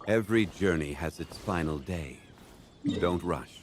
Every journey has its final day. Don't rush.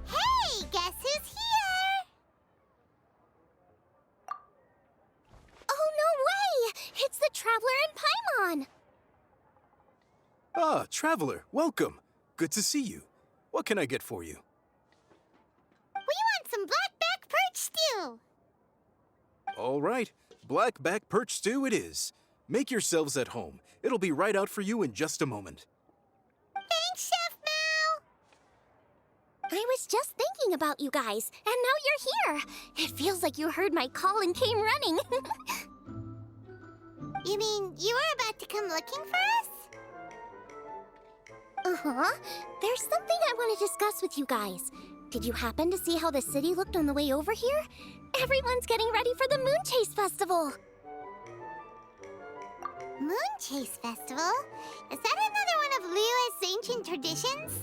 Hey, guess who's here? Oh, no way! It's the Traveler and Paimon! Ah, Traveler, welcome. Good to see you. What can I get for you? We want some blackback perch stew! All right, blackback perch stew it is. Make yourselves at home. It'll be right out for you in just a moment. Thanks, Chef Mao! I was just thinking about you guys, and now you're here! It feels like you heard my call and came running. You mean you were about to come looking for us? Uh-huh. There's something I want to discuss with you guys. Did you happen to see how the city looked on the way over here? Everyone's getting ready for the Moon Chase Festival. Moon Chase Festival? Is that another one of Liyue's ancient traditions?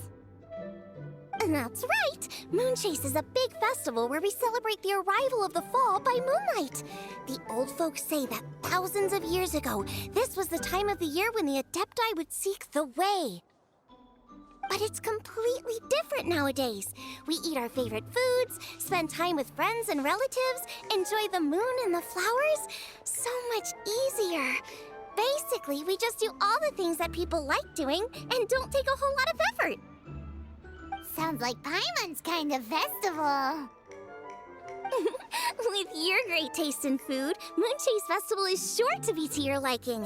That's right! Moon Chase is a big festival where we celebrate the arrival of the fall by moonlight. The old folks say that thousands of years ago, this was the time of the year when the Adepti would seek the way. But it's completely different nowadays. We eat our favorite foods, spend time with friends and relatives, enjoy the moon and the flowers. So much easier. Basically, we just do all the things that people like doing and don't take a whole lot of effort. Sounds like Paimon's kind of festival. With your great taste in food, Moon Chase Festival is sure to be to your liking.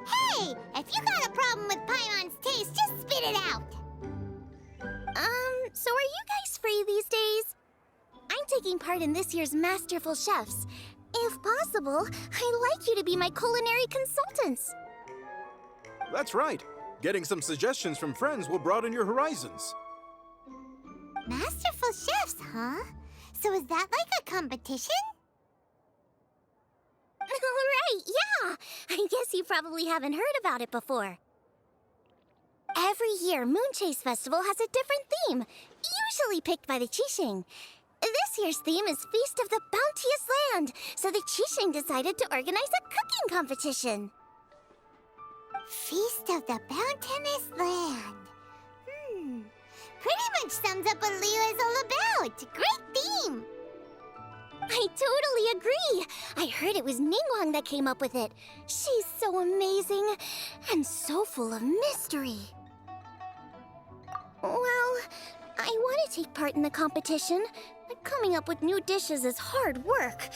Hey! If you got a problem with Paimon's taste, just spit it out! So are you guys free these days? I'm taking part in this year's Masterful Chefs. If possible, I'd like you to be my culinary consultants. That's right. Getting some suggestions from friends will broaden your horizons. Masterful Chefs, huh? So is that like a competition? Right, yeah! I guess you probably haven't heard about it before. Every year, Moon Chase Festival has a different theme, usually picked by the Keqing. This year's theme is Feast of the Bounteous Land, so the Keqing decided to organize a cooking competition. Feast of the Bounteous Land. Pretty much sums up what Liyue is all about. Great theme! I totally agree. I heard it was Ningguang that came up with it. She's so amazing and so full of mystery. Well, I want to take part in the competition, but coming up with new dishes is hard work.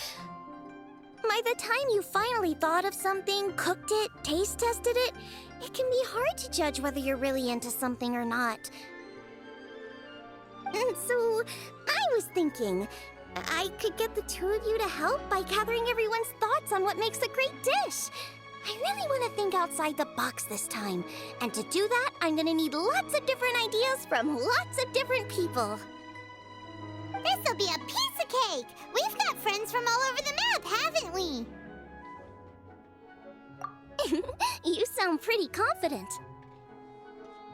By the time you finally thought of something, cooked it, taste tested it, it can be hard to judge whether you're really into something or not. And so, I was thinking, I could get the two of you to help by gathering everyone's thoughts on what makes a great dish. I really want to think outside the box this time. And to do that, I'm gonna need lots of different ideas from lots of different people. This'll be a piece of cake! We've got friends from all over the map, haven't we? You sound pretty confident.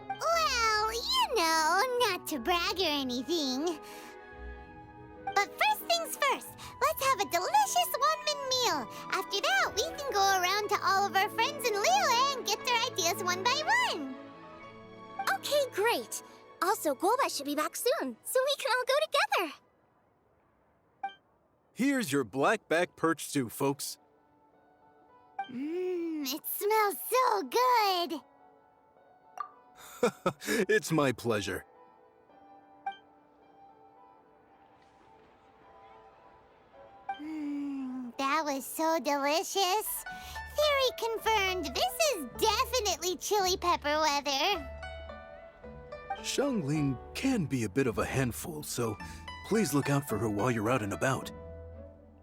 Well, you know, not to brag or anything. But first things first, let's have a delicious one-man meal. After that, we can go around to all of our friends in Liyue and get their ideas one by one. Okay, great. Also, Golbat should be back soon, so we can all go together. Here's your blackback perch stew, folks. It smells so good. It's my pleasure. That That was so delicious. Theory confirmed. This is definitely chili pepper weather. Xianling can be a bit of a handful, so please look out for her while you're out and about.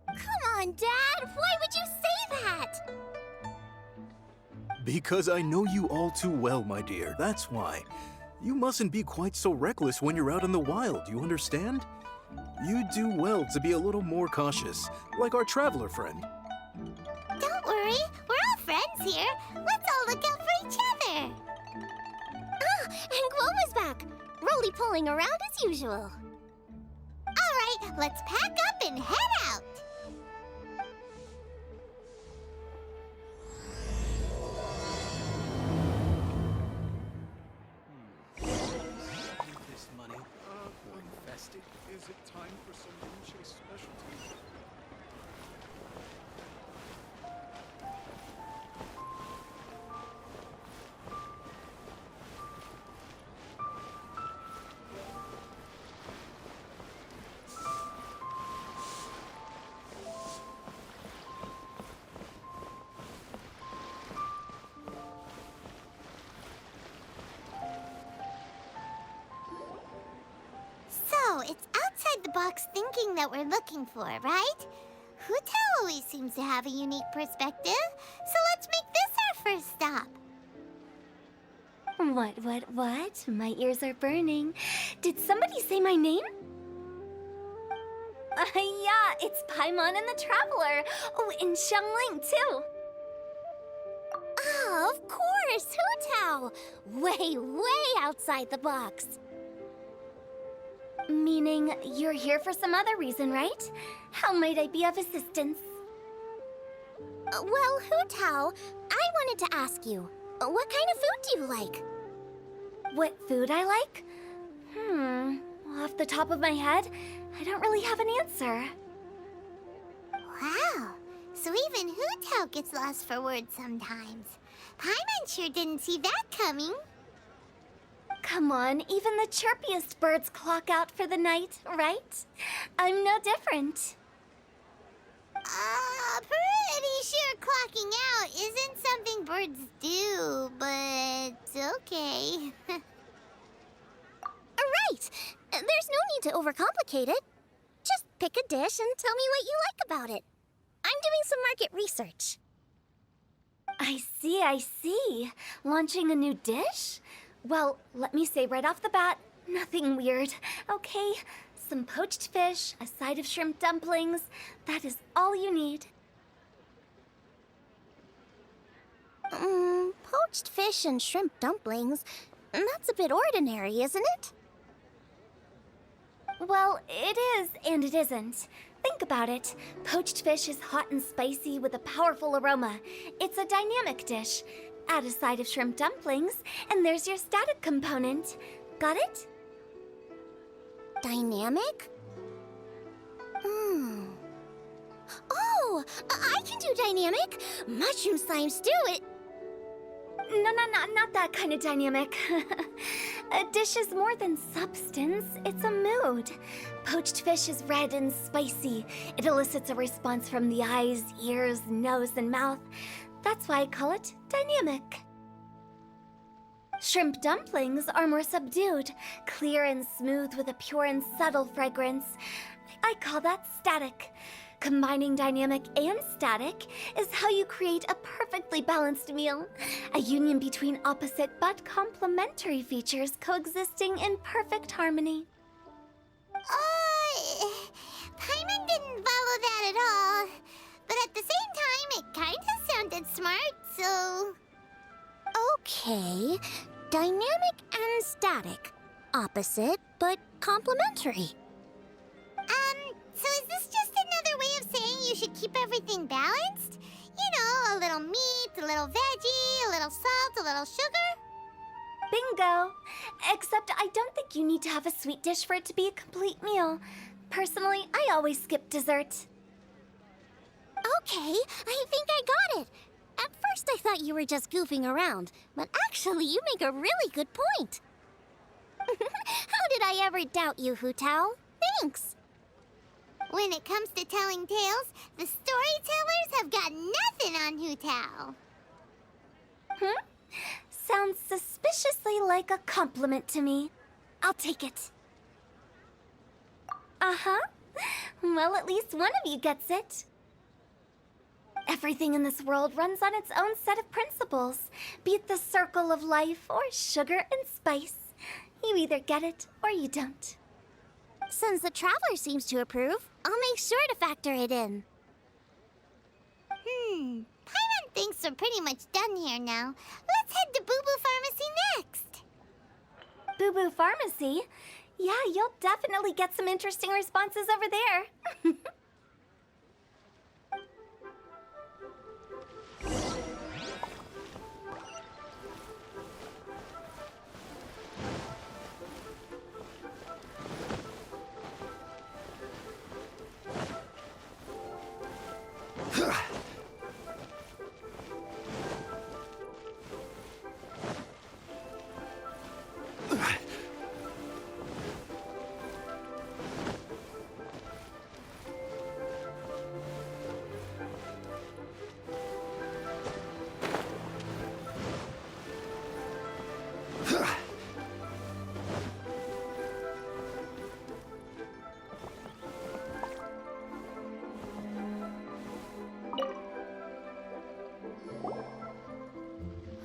Come on, Dad. Why would you say that? Because I know you all too well, my dear. That's why. You mustn't be quite so reckless when you're out in the wild, you understand? You do well to be a little more cautious, like our traveler friend. Don't worry. We're all friends here. Let's all look out for each other. Ah, and Guo was back. Roly-poling around as usual. All right, let's pack up and head out. This money. Infested. Is it time for some Moonchase specialty? So, it's outside the box thinking that we're looking for, right? Hu Tao always seems to have a unique perspective, so let's make this our first stop. What? My ears are burning. Did somebody say my name? Yeah, it's Paimon and the Traveler. Oh, and Xianling, too. Oh, of course, Hu Tao. Way outside the box. Meaning you're here for some other reason, right? How might I be of assistance? Well, Hu Tao, I wanted to ask you, what kind of food do you like? What food I like? Off the top of my head, I don't really have an answer. Wow, so even Hu Tao gets lost for words sometimes. Paimon sure didn't see that coming. Come on, even the chirpiest birds clock out for the night, right? I'm no different. Pretty sure clocking out isn't something birds do, but okay. Right! There's no need to overcomplicate it. Just pick a dish and tell me what you like about it. I'm doing some market research. I see. Launching a new dish? Well, let me say right off the bat, nothing weird, okay? Some poached fish, a side of shrimp dumplings. That is all you need. Poached fish and shrimp dumplings. That's a bit ordinary, isn't it? Well, it is and it isn't. Think about it. Poached fish is hot and spicy with a powerful aroma. It's a dynamic dish. Add a side of shrimp dumplings, and there's your static component. Got it? Dynamic? Oh, I can do dynamic. Mushroom slime stew it. No, not that kind of dynamic. A dish is more than substance, it's a mood. Poached fish is red and spicy. It elicits a response from the eyes, ears, nose, and mouth. That's why I call it dynamic. Shrimp dumplings are more subdued, clear and smooth with a pure and subtle fragrance. I call that static. Combining dynamic and static is how you create a perfectly balanced meal. A union between opposite but complementary features coexisting in perfect harmony. Paimon didn't follow that at all. But at the same time, it kind of sounded smart, so... Okay, dynamic and static. Opposite, but complementary. So is this just another way of saying you should keep everything balanced? You know, a little meat, a little veggie, a little salt, a little sugar? Bingo! Except I don't think you need to have a sweet dish for it to be a complete meal. Personally, I always skip dessert. Okay, I think I got it. At first I thought you were just goofing around, but actually you make a really good point. How did I ever doubt you, Hu Tao? Thanks. When it comes to telling tales, the storyteller Tao. Sounds suspiciously like a compliment to me. I'll take it. Uh-huh. Well, at least one of you gets it. Everything in this world runs on its own set of principles, be it the circle of life or sugar and spice. You either get it or you don't. Since the Traveler seems to approve, I'll make sure to factor it in. Paimon thinks we're pretty much done here now. Let's head to Boo Boo Pharmacy next. Boo Boo Pharmacy? Yeah, you'll definitely get some interesting responses over there.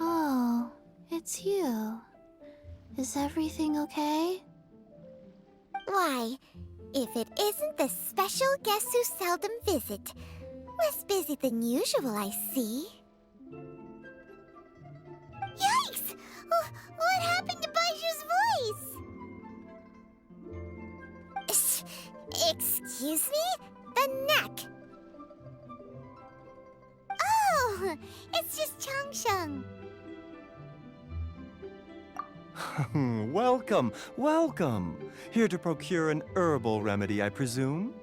Oh, it's you. Is everything okay? Why, if it isn't the special guest who seldom visit. Less busy than usual, I see. Yikes! What happened to Baiju's voice? Excuse me? The neck. Oh, it's just Changsheng. Welcome, welcome. Here to procure an herbal remedy, I presume?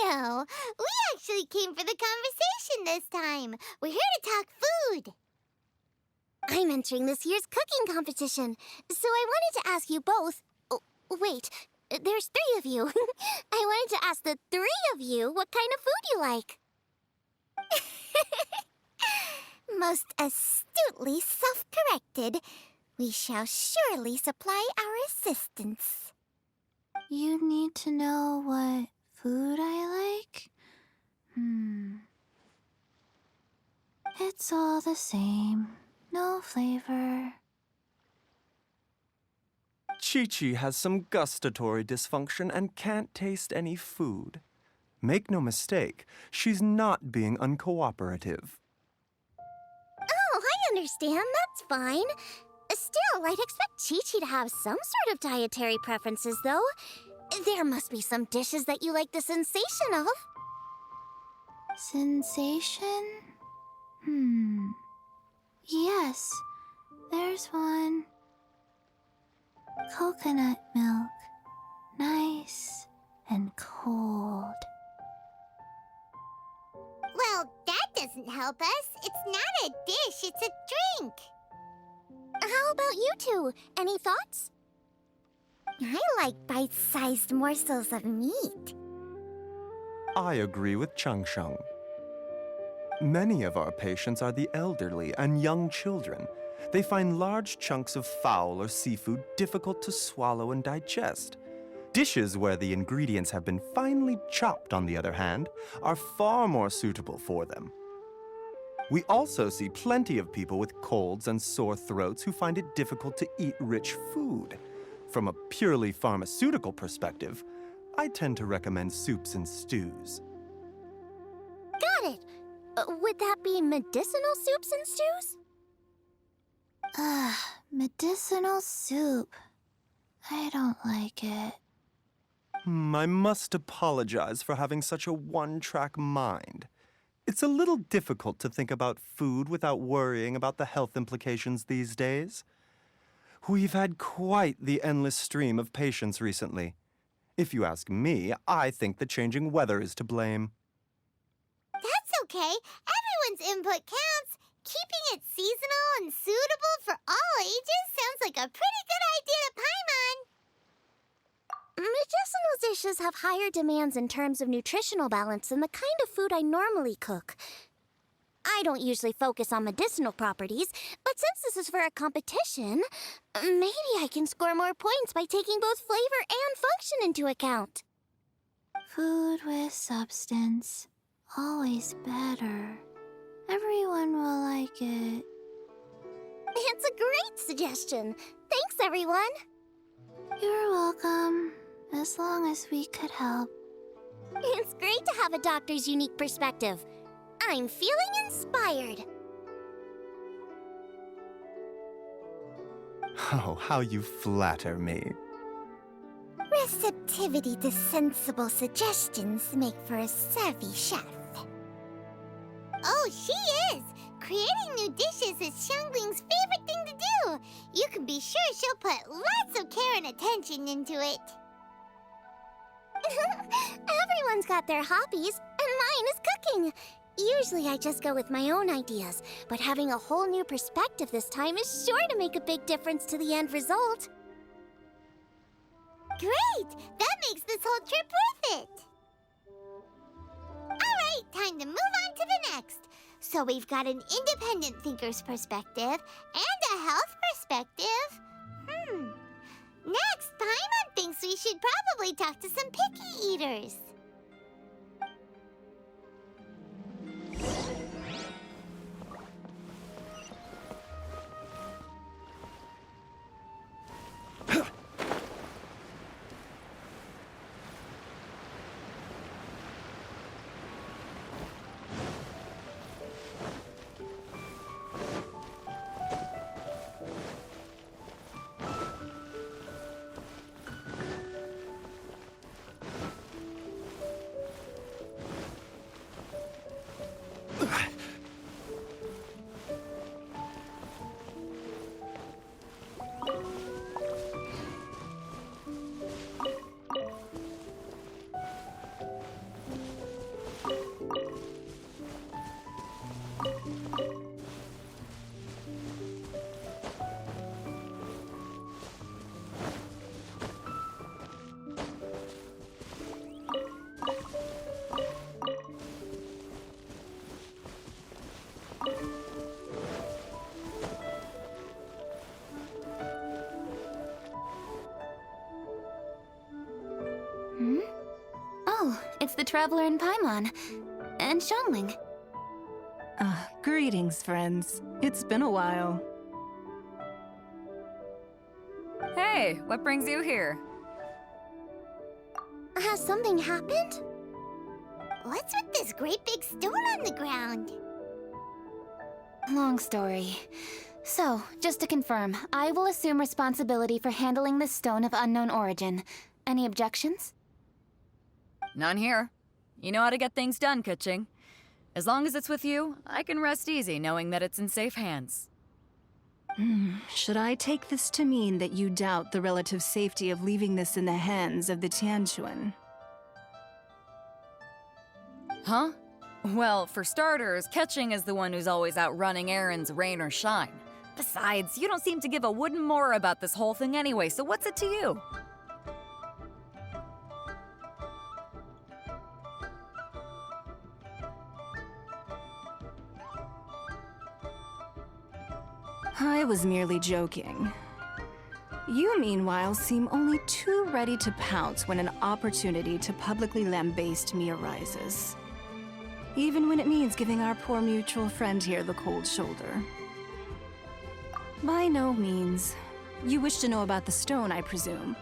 No. We actually came for the conversation this time. We're here to talk food. I'm entering this year's cooking competition, so I wanted to ask you both. Oh, wait, there's 3 of you. I wanted to ask the 3 of you what kind of food you like. Most astutely self-corrected. We shall surely supply our assistance. You need to know what food I like? It's all the same. No flavor. Chi-Chi has some gustatory dysfunction and can't taste any food. Make no mistake, she's not being uncooperative. Oh, I understand. That's fine. Still, I'd expect Chi-Chi to have some sort of dietary preferences, though. There must be some dishes that you like the sensation of. Sensation? Yes, there's one. Coconut milk. Nice and cold. Well, that doesn't help us. It's not a dish, it's a drink. How about you two? Any thoughts? I like bite-sized morsels of meat. I agree with Changsheng. Many of our patients are the elderly and young children. They find large chunks of fowl or seafood difficult to swallow and digest. Dishes where the ingredients have been finely chopped, on the other hand, are far more suitable for them. We also see plenty of people with colds and sore throats who find it difficult to eat rich food. From a purely pharmaceutical perspective, I tend to recommend soups and stews. Got it. Would that be medicinal soups and stews? Medicinal soup. I don't like it. I must apologize for having such a one-track mind. It's a little difficult to think about food without worrying about the health implications these days. We've had quite the endless stream of patients recently. If you ask me, I think the changing weather is to blame. That's okay. Everyone's input counts. Keeping it seasonal and suitable for all ages sounds like a pretty good idea to Medicinal dishes have higher demands in terms of nutritional balance than the kind of food I normally cook. I don't usually focus on medicinal properties, but since this is for a competition, maybe I can score more points by taking both flavor and function into account. Food with substance. Always better. Everyone will like it. It's a great suggestion. Thanks, everyone. You're welcome. As long as we could help. It's great to have a doctor's unique perspective. I'm feeling inspired. Oh, how you flatter me. Receptivity to sensible suggestions make for a savvy chef. Oh, she is! Creating new dishes is Xiangling's favorite thing to do. You can be sure she'll put lots of care and attention into it. Everyone's got their hobbies, and mine is cooking. Usually I just go with my own ideas, but having a whole new perspective this time is sure to make a big difference to the end result. Great! That makes this whole trip worth it! Alright, time to move on to the next. So we've got an independent thinker's perspective and a health perspective. Next, Paimon thinks we should probably talk to some picky eaters. Oh, it's the Traveler in Paimon. And Xianling. Greetings, friends. It's been a while. Hey, what brings you here? Has something happened? What's with this great big stone on the ground? Long story. So, just to confirm, I will assume responsibility for handling this stone of unknown origin. Any objections? None here. You know how to get things done, Keqing. As long as it's with you, I can rest easy knowing that it's in safe hands. Should I take this to mean that you doubt the relative safety of leaving this in the hands of the Tianquan? Huh? Well, for starters, Keqing is the one who's always out running errands, rain or shine. Besides, you don't seem to give a wooden more about this whole thing anyway, so what's it to you? I was merely joking. You, meanwhile, seem only too ready to pounce when an opportunity to publicly lambaste me arises. Even when it means giving our poor mutual friend here the cold shoulder. By no means. You wish to know about the stone, I presume.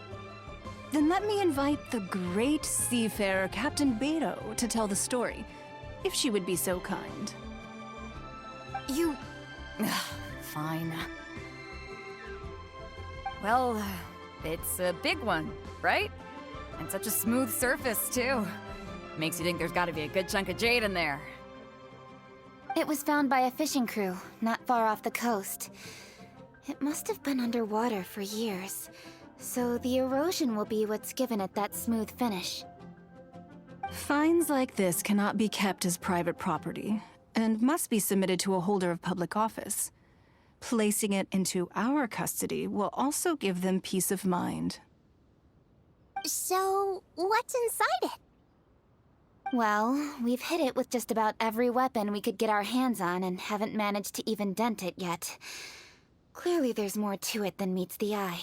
Then let me invite the great seafarer Captain Beto to tell the story, if she would be so kind. You... Fine. Well, it's a big one, right? And such a smooth surface, too. Makes you think there's gotta be a good chunk of jade in there. It was found by a fishing crew, not far off the coast. It must have been underwater for years, so the erosion will be what's given it that smooth finish. Finds like this cannot be kept as private property, and must be submitted to a holder of public office. Placing it into our custody will also give them peace of mind. So, what's inside it? Well, we've hit it with just about every weapon we could get our hands on and haven't managed to even dent it yet. Clearly there's more to it than meets the eye.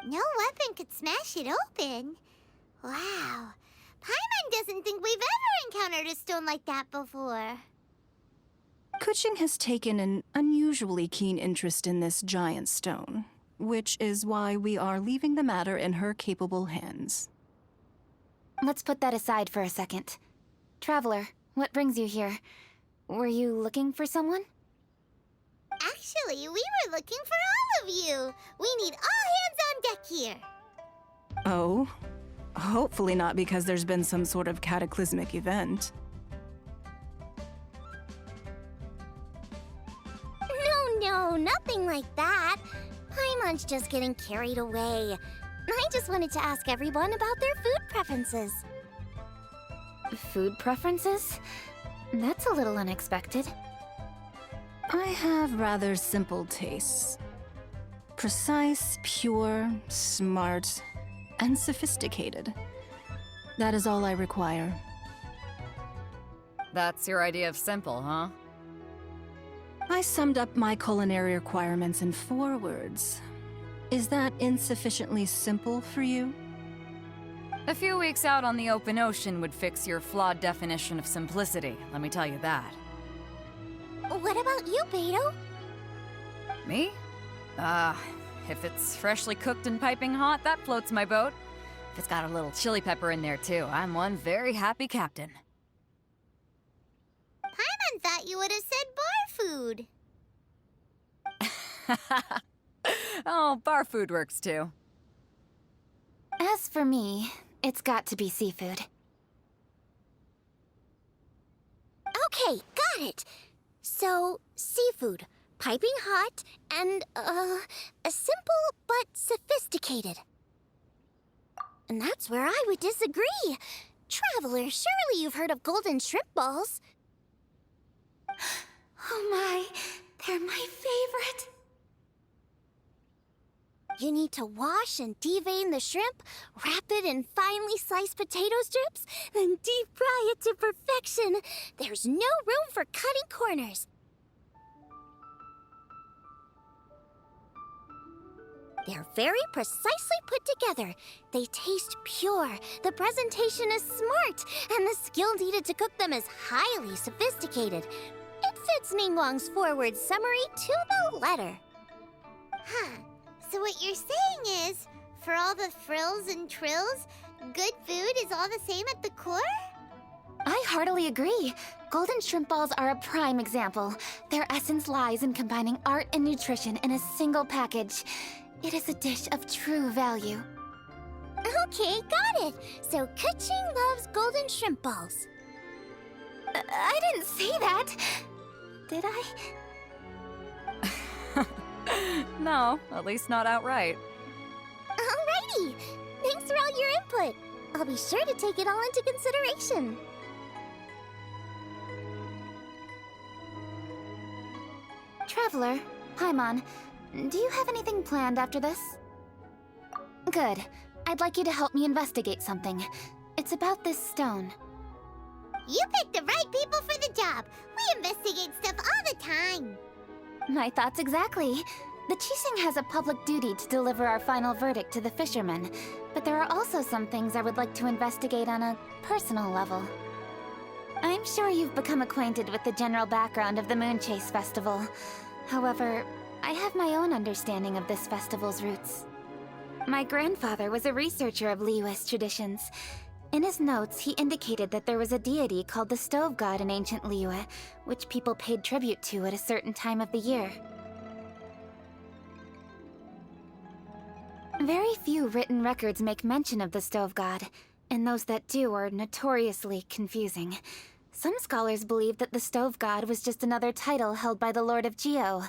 No weapon could smash it open. Wow. Paimon doesn't think we've ever encountered a stone like that before. Keqing has taken an unusually keen interest in this giant stone, which is why we are leaving the matter in her capable hands. Let's put that aside for a second. Traveler, what brings you here? Were you looking for someone? Actually, we were looking for all of you. We need all hands on deck here. Oh? Hopefully not because there's been some sort of cataclysmic event. No, nothing like that. Paimon's just getting carried away. I just wanted to ask everyone about their food preferences. Food preferences? That's a little unexpected. I have rather simple tastes. Precise, pure, smart, and sophisticated. That is all I require. That's your idea of simple, huh? I summed up my culinary requirements in 4 words. Is that insufficiently simple for you? A few weeks out on the open ocean would fix your flawed definition of simplicity, let me tell you that. What about you, Beto? Me? If it's freshly cooked and piping hot, that floats my boat. If it's got a little chili pepper in there too, I'm one very happy captain. Paimon thought you would have said bar food. Oh, bar food works too. As for me, it's got to be seafood. Okay, got it. So, seafood, piping hot, and, simple but sophisticated. And that's where I would disagree. Traveler, surely you've heard of golden shrimp balls. Oh my, they're my favorite. You need to wash and devein the shrimp, wrap it in finely sliced potato strips, then deep fry it to perfection. There's no room for cutting corners. They're very precisely put together. They taste pure, the presentation is smart, and the skill needed to cook them is highly sophisticated. It fits Ningguang's forward summary to the letter. Huh. So what you're saying is, for all the frills and trills, good food is all the same at the core? I heartily agree. Golden shrimp balls are a prime example. Their essence lies in combining art and nutrition in a single package. It is a dish of true value. Okay, got it. So Keqing loves golden shrimp balls. I didn't say that. Did I? No, at least not outright. Alrighty. Thanks for all your input. I'll be sure to take it all into consideration. Traveler, Paimon, do you have anything planned after this? Good. I'd like you to help me investigate something. It's about this stone. You picked the right people for the job. We investigate stuff all the time. My thoughts exactly. The Qixing has a public duty to deliver our final verdict to the fishermen, but there are also some things I would like to investigate on a personal level. I'm sure you've become acquainted with the general background of the Moonchase Festival. However, I have my own understanding of this festival's roots. My grandfather was a researcher of Liyue's traditions. In his notes, he indicated that there was a deity called the Stove God in ancient Liyue, which people paid tribute to at a certain time of the year. Very few written records make mention of the Stove God, and those that do are notoriously confusing. Some scholars believe that the Stove God was just another title held by the Lord of Geo,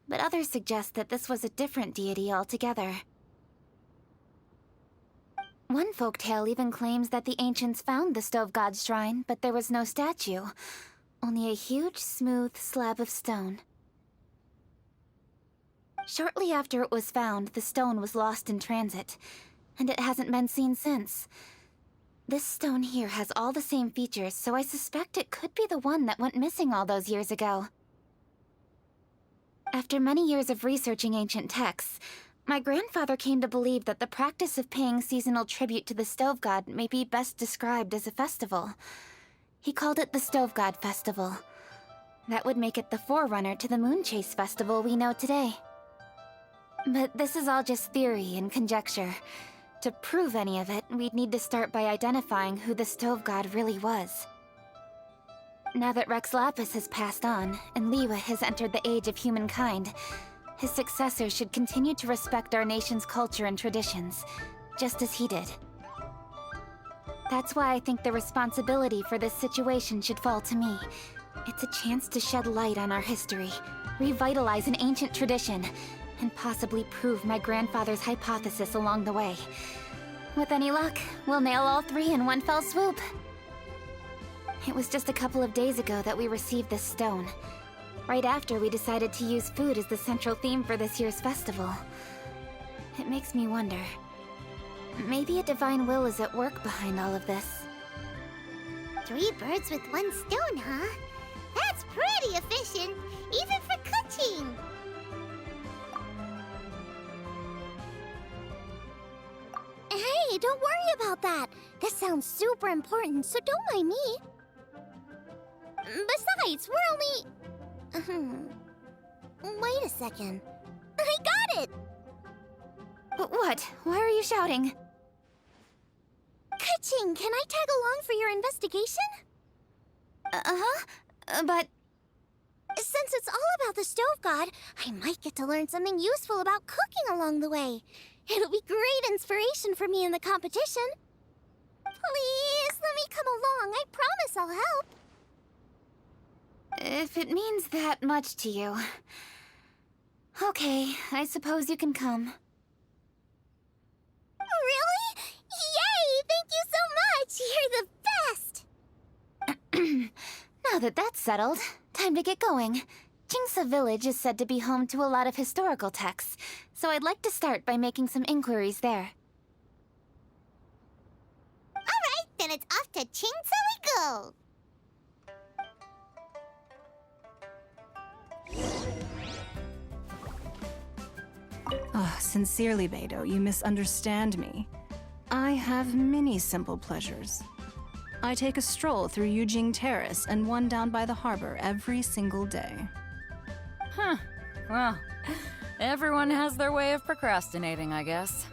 but others suggest that this was a different deity altogether. One folktale even claims that the ancients found the Stove God's shrine, but there was no statue, only a huge, smooth slab of stone. Shortly after it was found, the stone was lost in transit, and it hasn't been seen since. This stone here has all the same features, so I suspect it could be the one that went missing all those years ago. After many years of researching ancient texts, my grandfather came to believe that the practice of paying seasonal tribute to the Stove God may be best described as a festival. He called it the Stove God Festival. That would make it the forerunner to the Moon Chase Festival we know today. But this is all just theory and conjecture. To prove any of it, we'd need to start by identifying who the Stove God really was. Now that Rex Lapis has passed on, and Liyue has entered the age of humankind, his successors should continue to respect our nation's culture and traditions, just as he did. That's why I think the responsibility for this situation should fall to me. It's a chance to shed light on our history, revitalize an ancient tradition, and possibly prove my grandfather's hypothesis along the way. With any luck, we'll nail all three in one fell swoop. It was just a couple of days ago that we received this stone. Right after we decided to use food as the central theme for this year's festival. It makes me wonder. Maybe a divine will is at work behind all of this. 3 birds with 1 stone, huh? That's pretty efficient, even for Keqing. Hey, don't worry about that. This sounds super important, so don't mind me. Besides, we're only... Wait a second. I got it! What? Why are you shouting? Keqing, can I tag along for your investigation? But... Since it's all about the Stove God, I might get to learn something useful about cooking along the way. It'll be great inspiration for me in the competition. Please, let me come along. I promise I'll help. If it means that much to you... Okay, I suppose you can come. Really? Yay! Thank you so much! You're the best! Now that that's settled, time to get going. Jingsa Village is said to be home to a lot of historical texts, so I'd like to start by making some inquiries there. Alright, then it's off to Jingsa we go! Sincerely, Beidou, you misunderstand me. I have many simple pleasures. I take a stroll through Yujing Terrace and one down by the harbor every single day. Huh. Well, everyone has their way of procrastinating, I guess.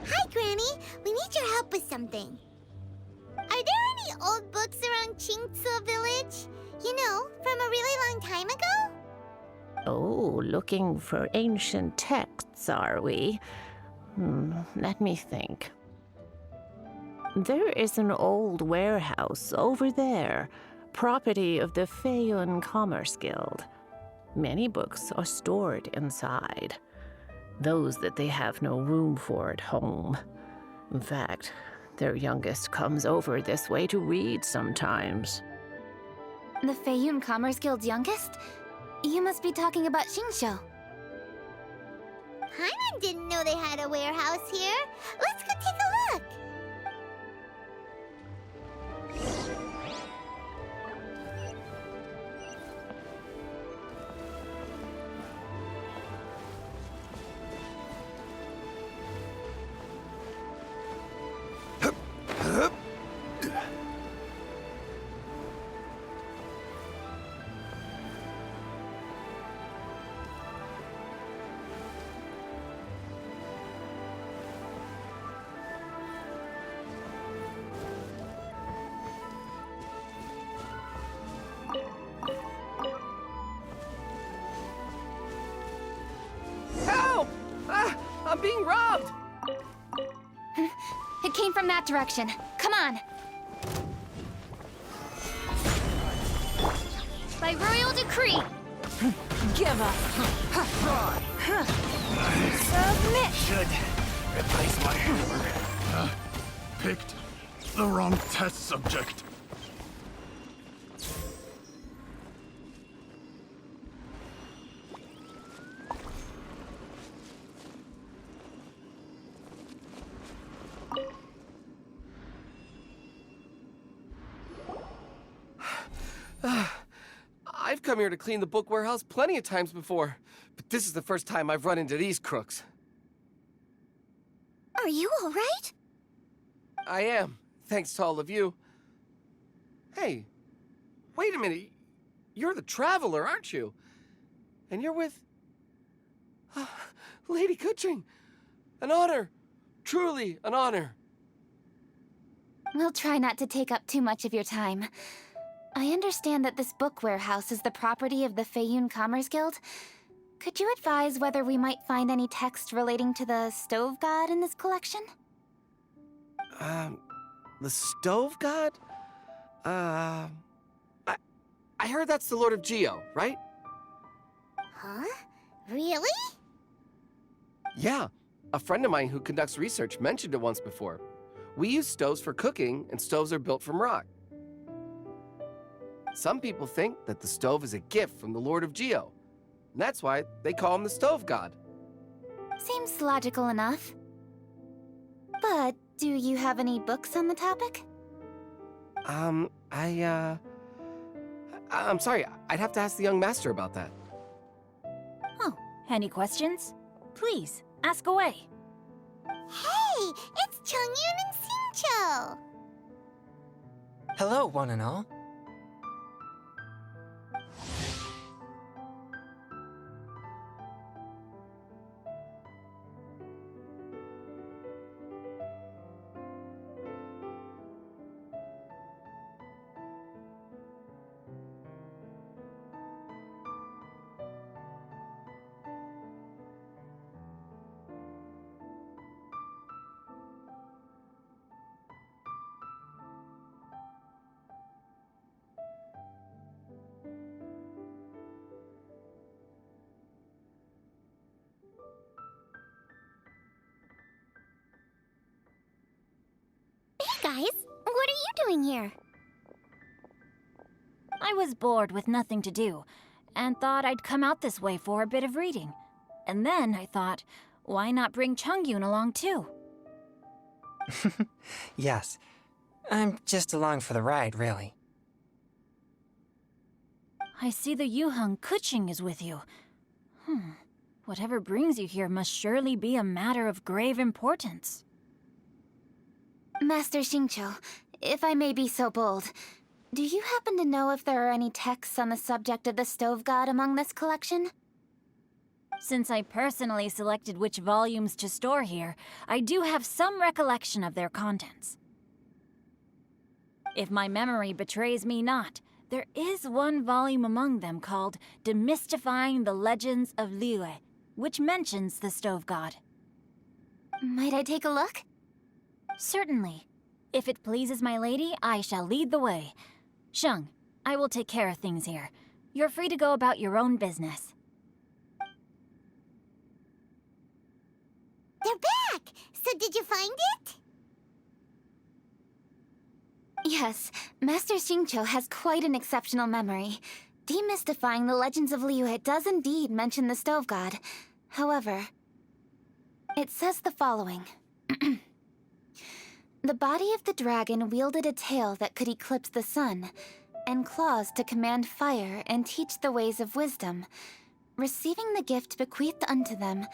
Hi, Granny. We need your help with something. Are there any old books around Jingsa Village? You know, from a really long time ago? Oh, looking for ancient texts, are we? Let me think. There is an old warehouse over there, property of the Feiyun Commerce Guild. Many books are stored inside. Those that they have no room for at home. In fact, their youngest comes over this way to read sometimes. The Feiyun Commerce Guild's youngest? You must be talking about Xingqiu. Paimon didn't know they had a warehouse here. Let's go take a look. that direction. Come on. By royal decree. Give up. Submit. Should replace my hammer. Picked the wrong test subject. I've come here to clean the book warehouse plenty of times before, but this is the first time I've run into these crooks. Are you all right? I am, thanks to all of you. Hey, wait a minute. You're the Traveler, aren't you? And you're with... Lady Keqing. An honor. Truly an honor. We'll try not to take up too much of your time. I understand that this book warehouse is the property of the Feiyun Commerce Guild. Could you advise whether we might find any text relating to the Stove God in this collection? The Stove God? I heard that's the Lord of Geo, right? Huh? Really? Yeah. A friend of mine who conducts research mentioned it once before. We use stoves for cooking, and stoves are built from rock. Some people think that the stove is a gift from the Lord of Geo. And that's why they call him the Stove God. Seems logical enough. But do you have any books on the topic? I'm sorry, I'd have to ask the young master about that. Oh, any questions? Please, ask away. Hey, it's Chongyun and Xingqiu! Hello, one and all. Hey guys, what are you doing here? I was bored with nothing to do, and thought I'd come out this way for a bit of reading. And then I thought, why not bring Chongyun along too? Yes. I'm just along for the ride, really. I see the Yuheng Keqing is with you. Whatever brings you here must surely be a matter of grave importance. Master Xingqiu, if I may be so bold, do you happen to know if there are any texts on the subject of the Stove God among this collection? Since I personally selected which volumes to store here, I do have some recollection of their contents. If my memory betrays me not, there is one volume among them called Demystifying the Legends of Liyue, which mentions the Stove God. Might I take a look? Certainly. If it pleases my lady, I shall lead the way. Sheng, I will take care of things here. You're free to go about your own business. They're back! So did you find it? Yes, Master Xingqiu has quite an exceptional memory. Demystifying the Legends of Liyue does indeed mention the Stove God. However, it says the following. The body of the dragon wielded a tail that could eclipse the sun, and claws to command fire and teach the ways of wisdom. Receiving the gift bequeathed unto them,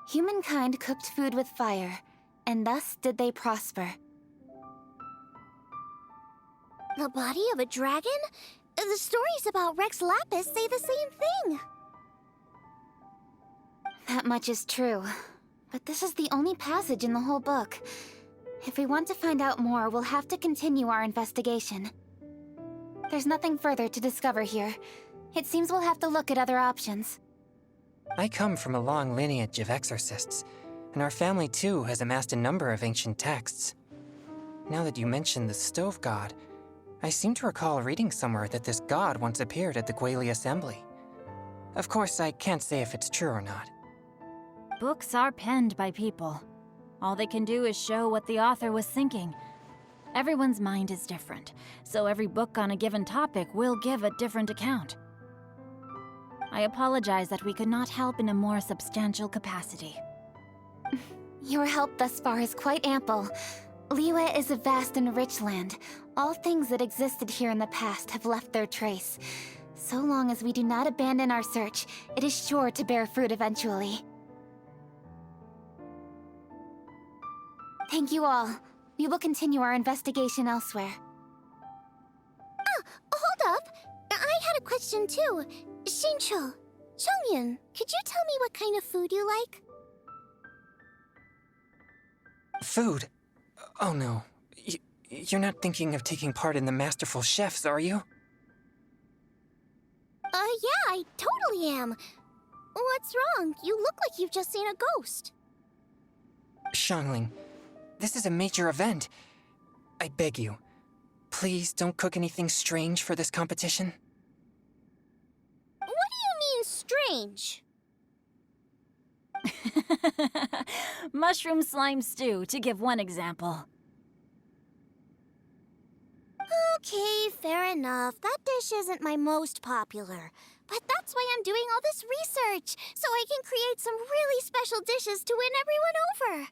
humankind cooked food with fire, and thus did they prosper. The body of a dragon? The stories about Rex Lapis say the same thing. That much is true, but this is the only passage in the whole book. If we want to find out more, we'll have to continue our investigation. There's nothing further to discover here. It seems we'll have to look at other options. I come from a long lineage of exorcists, and our family too has amassed a number of ancient texts. now that you mention the stove god, I seem to recall reading somewhere that this god once appeared at the Guili Assembly. Of course, I can't say if it's true or not. Books are penned by people. All they can do is show what the author was thinking. Everyone's mind is different, so every book on a given topic will give a different account. I apologize that we could not help in a more substantial capacity. Your help thus far is quite ample. Liyue is a vast and rich land. All things that existed here in the past have left their trace. So long as we do not abandon our search, it is sure to bear fruit eventually. Thank you all. We will continue our investigation elsewhere. Hold up! I had a question too. Xinqiu, Chongyun, could you tell me what kind of food you like? Food? Oh no. You're not thinking of taking part in the Masterful Chefs, are you? Yeah, I totally am. What's wrong? You look like you've just seen a ghost. Xianling, this is a major event. I beg you, please don't cook anything strange for this competition. What do you mean, strange? Mushroom slime stew, to give one example. Okay, fair enough. That dish isn't my most popular. But that's why I'm doing all this research, so I can create some really special dishes to win everyone over.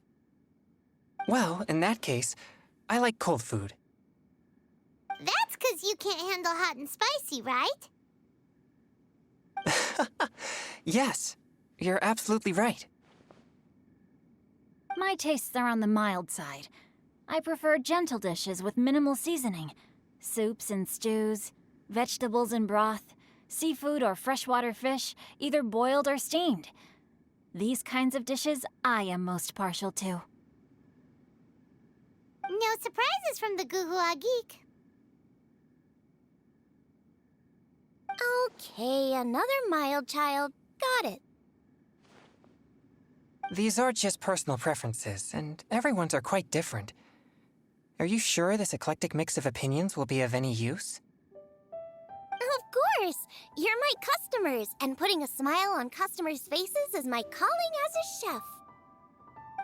Well, in that case, I like cold food. That's 'cause you can't handle hot and spicy, right? Yes, you're absolutely right. My tastes are on the mild side. I prefer gentle dishes with minimal seasoning. Soups and stews, vegetables and broth, seafood or freshwater fish, either boiled or steamed. These kinds of dishes I am most partial to. No surprises from the Guhua Geek. Okay, another mild child. Got it. These are just personal preferences, and everyone's are quite different. Are you sure this eclectic mix of opinions will be of any use? Of course! You're my customers, and putting a smile on customers' faces is my calling as a chef.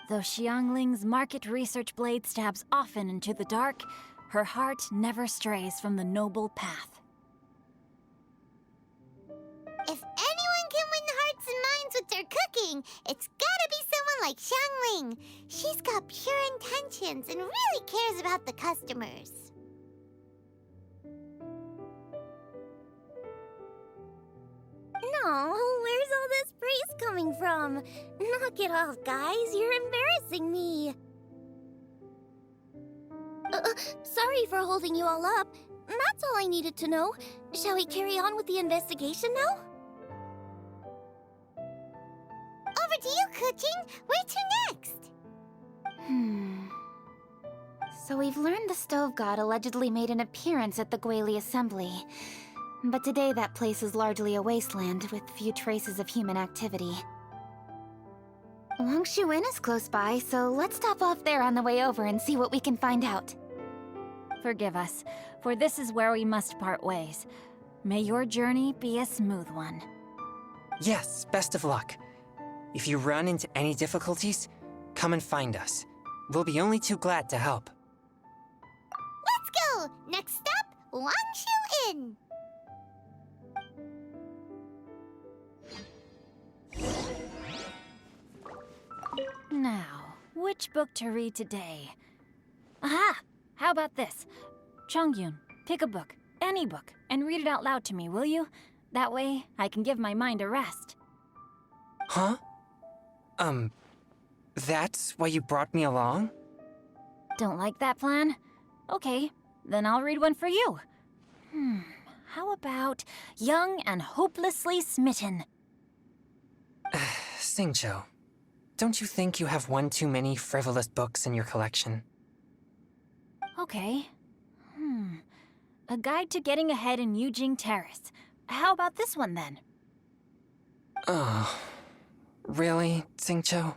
Though Xiangling's market research blade stabs often into the dark, her heart never strays from the noble path. If anyone can win hearts and minds with their cooking, it's gotta be someone like Xianling. She's got pure intentions and really cares about the customers. No, where's all this praise coming from? Knock it off, guys. You're embarrassing me. Sorry for holding you all up. That's all I needed to know. Shall we carry on with the investigation now? Over to you, Keqing. Where to next? So we've learned the stove god allegedly made an appearance at the Guili Assembly. But today that place is largely a wasteland with few traces of human activity. Wangshu Inn is close by, so let's stop off there on the way over and see what we can find out. Forgive us, for this is where we must part ways. May your journey be a smooth one. Yes, best of luck. If you run into any difficulties, come and find us. We'll be only too glad to help. Let's go! Next stop, Wangshu Inn. Now, which book to read today? Aha! How about this? Chongyun, pick a book, any book, and read it out loud to me, will you? That way, I can give my mind a rest. Huh? That's why you brought me along? Don't like that plan? Okay, then I'll read one for you. How about Young and Hopelessly Smitten? Xingqiu, don't you think you have one too many frivolous books in your collection? Okay. A Guide to Getting Ahead in Yujing Terrace. How about this one, then? Oh, really, Xingqiu?